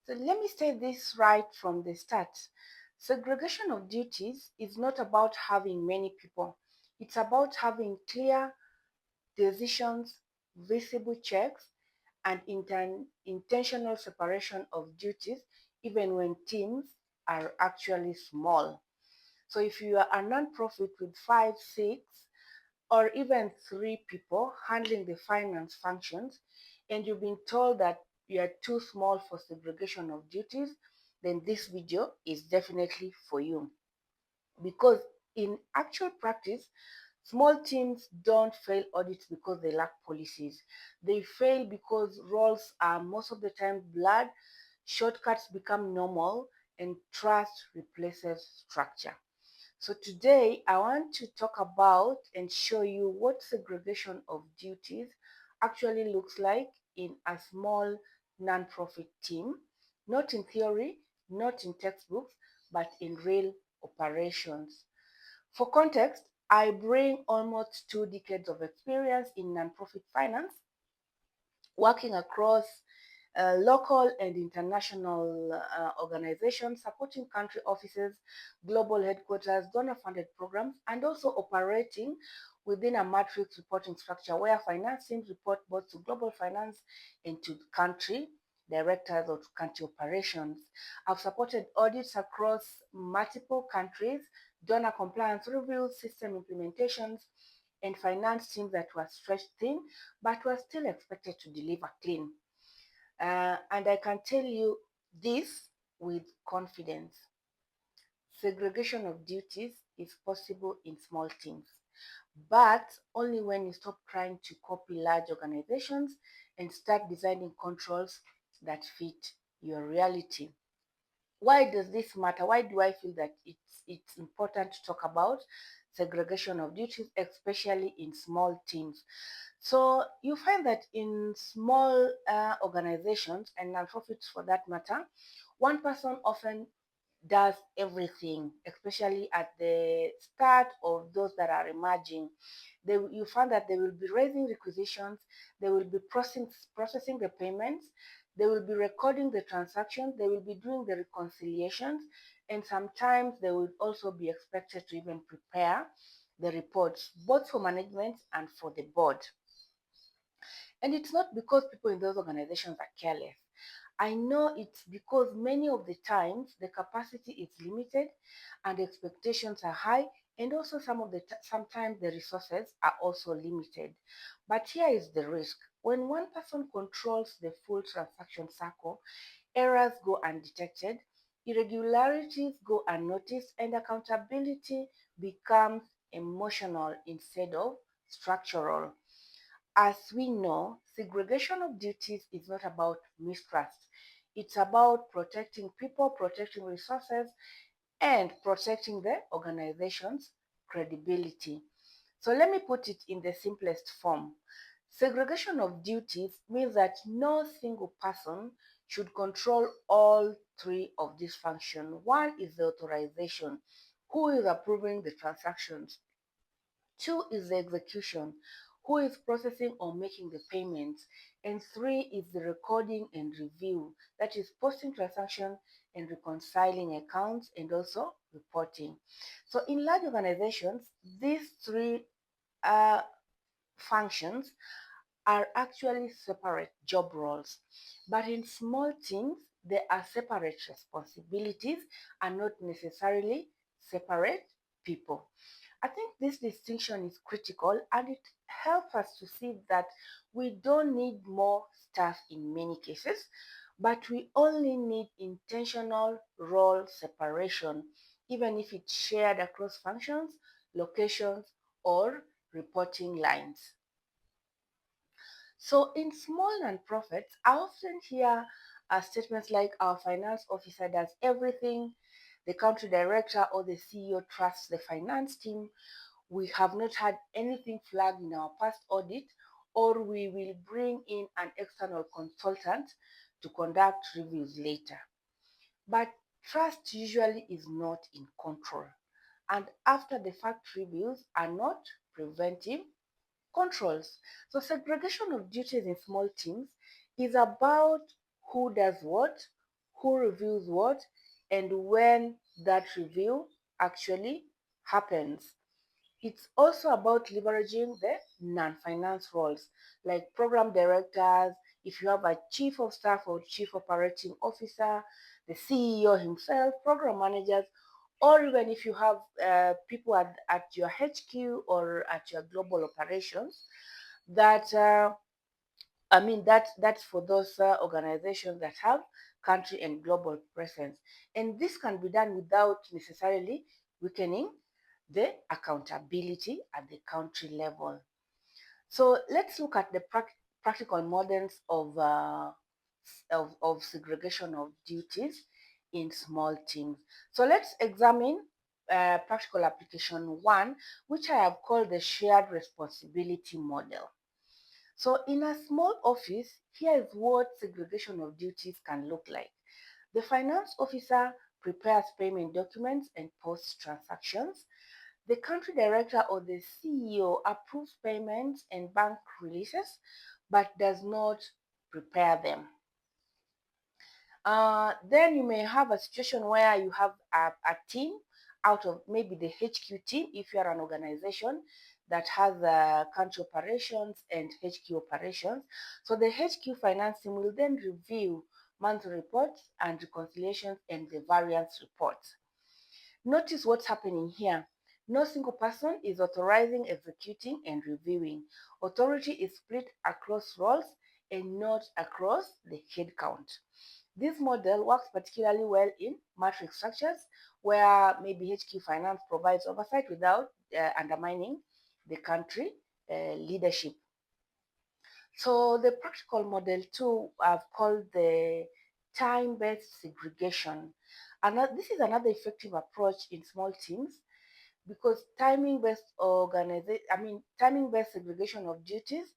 So let me say this right from the start. Segregation of duties is not about having many people. It's about having clear decisions, visible checks, and intentional separation of duties, even when teams are actually small. So if you are a non-profit with five, six, or even three people handling the finance functions, and you've been told that you are too small for segregation of duties, then this video is definitely for you. Because in actual practice, small teams don't fail audits because they lack policies. They fail because roles are most of the time blurred, shortcuts become normal, and trust replaces structure. So today I want to talk about and show you what segregation of duties actually looks like in a small non-profit team, not in theory, not in textbooks, but in real operations. For context, I bring almost 2 decades of experience in nonprofit finance, working across local and international organizations, supporting country offices, global headquarters, donor-funded programs, and also operating within a matrix reporting structure where finance teams report both to global finance and to country directors or to country operations. I've supported audits across multiple countries, donor compliance reviews, system implementations, and finance teams that were stretched thin but were still expected to deliver clean. And I can tell you this with confidence. Segregation of duties is possible in small teams, but only when you stop trying to copy large organizations and start designing controls that fit your reality. Why does this matter? Why do I feel that it's important to talk about segregation of duties, especially in small teams? So you find that in small organizations and nonprofits for that matter, one person often does everything, especially at the start of those that are emerging. You find that they will be raising requisitions, they will be processing the payments, they will be recording the transactions, they will be doing the reconciliations, and sometimes they will also be expected to even prepare the reports, both for management and for the board. And it's not because people in those organizations are careless. I know it's because many of the times the capacity is limited and the expectations are high, and also sometimes the resources are also limited. But here is the risk. When one person controls the full transaction cycle, errors go undetected, irregularities go unnoticed, and accountability becomes emotional instead of structural. As we know, segregation of duties is not about mistrust. It's about protecting people, protecting resources, and protecting the organization's credibility. So let me put it in the simplest form. Segregation of duties means that no single person should control all three of these functions. One is the authorization, who is approving the transactions. Two is the execution, who is processing or making the payments. And three is the recording and review, that is posting transactions and reconciling accounts and also reporting. So in large organizations, these three uh, functions are actually separate job roles. But in small teams, there are separate responsibilities and not necessarily separate people. I think this distinction is critical and it helps us to see that we don't need more staff in many cases, but we only need intentional role separation, even if it's shared across functions, locations, or reporting lines. So in small nonprofits, I often hear statements like our finance officer does everything, the country director or the CEO trusts the finance team, we have not had anything flagged in our past audit, or we will bring in an external consultant to conduct reviews later. But trust usually is not in control, and after the fact reviews are not preventive controls. So segregation of duties in small teams is about who does what, who reviews what, and when that review actually happens. It's also about leveraging the non-finance roles like program directors, if you have a chief of staff or chief operating officer, the CEO himself, program managers, or even if you have people at your HQ or at your global operations, that that's for those organizations that have country and global presence. And this can be done without necessarily weakening the accountability at the country level. So let's look at the practical models of segregation of duties in small teams. So let's examine practical application one, which I have called the shared responsibility model. So in a small office, here is what segregation of duties can look like. The finance officer prepares payment documents and posts transactions. The country director or the CEO approves payments and bank releases, but does not prepare them. Then you may have a situation where you have a team out of maybe the HQ team, if you are an organization that has country operations and HQ operations. So the HQ finance team will then review monthly reports and reconciliations and the variance reports. Notice what's happening here. No single person is authorizing, executing, and reviewing. Authority is split across roles and not across the headcount. This model works particularly well in matrix structures where maybe HQ Finance provides oversight without undermining the country leadership. So the practical model two I've called the time-based segregation. And this is another effective approach in small teams because timing-based segregation of duties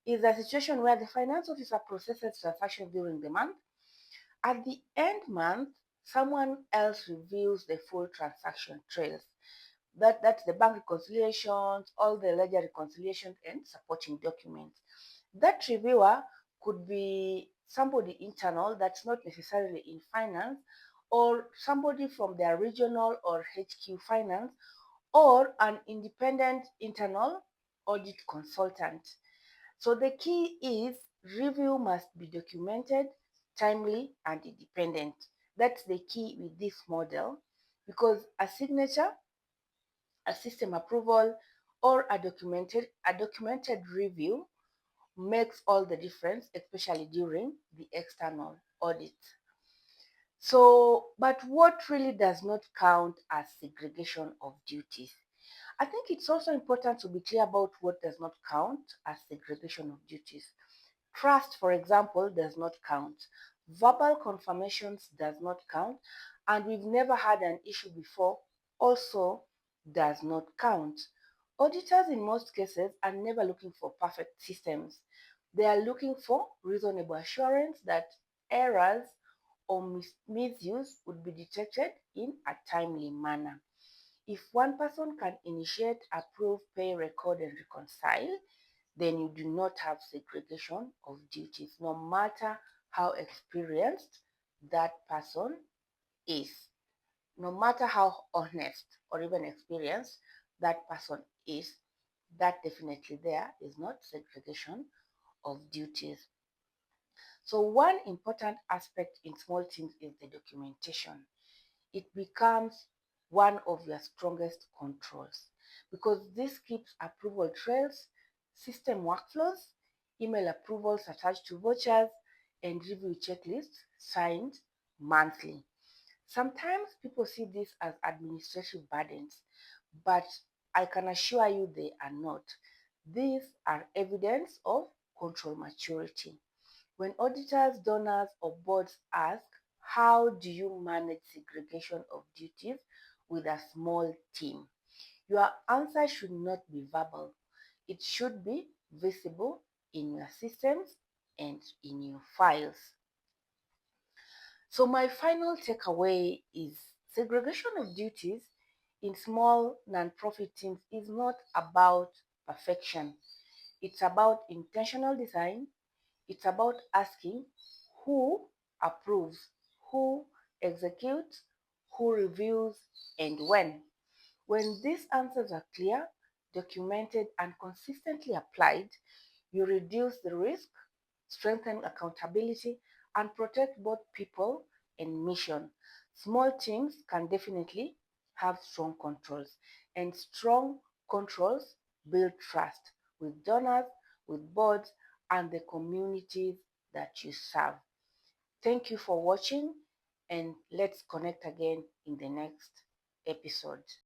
is a situation where the finance officer processes transactions during the month. At the end month, someone else reviews the full transaction trails. That's the bank reconciliations, all the ledger reconciliations and supporting documents. That reviewer could be somebody internal that's not necessarily in finance, or somebody from their regional or HQ finance, or an independent internal audit consultant. So the key is review must be documented, timely, and independent. That's the key with this model because a signature, a system approval, or a documented review makes all the difference, especially during the external audit. So, but what really does not count as segregation of duties? I think it's also important to be clear about what does not count as segregation of duties. Trust, for example, does not count. Verbal confirmations does not count. And we've never had an issue before also does not count. Auditors in most cases are never looking for perfect systems. They are looking for reasonable assurance that errors or misuse would be detected in a timely manner. If one person can initiate, approve, pay, record, and reconcile, then you do not have segregation of duties, no matter how experienced that person is, no matter how honest or even experienced that person is, that definitely there is not segregation of duties. So one important aspect in small teams is the documentation. It becomes one of your strongest controls because this keeps approval trails, system workflows, email approvals attached to vouchers, and review checklists signed monthly. Sometimes people see this as administrative burdens, but I can assure you they are not. These are evidence of control maturity. When auditors, donors, or boards ask, how do you manage segregation of duties with a small team? Your answer should not be verbal. It should be visible in your systems and in your files. So my final takeaway is segregation of duties in small nonprofit teams is not about perfection. It's about intentional design. It's about asking who approves, who executes, who reviews, and when. When these answers are clear, documented, and consistently applied, you reduce the risk, strengthen accountability, and protect both people and mission. Small teams can definitely have strong controls, and strong controls build trust with donors, with boards, and the communities that you serve. Thank you for watching, and let's connect again in the next episode.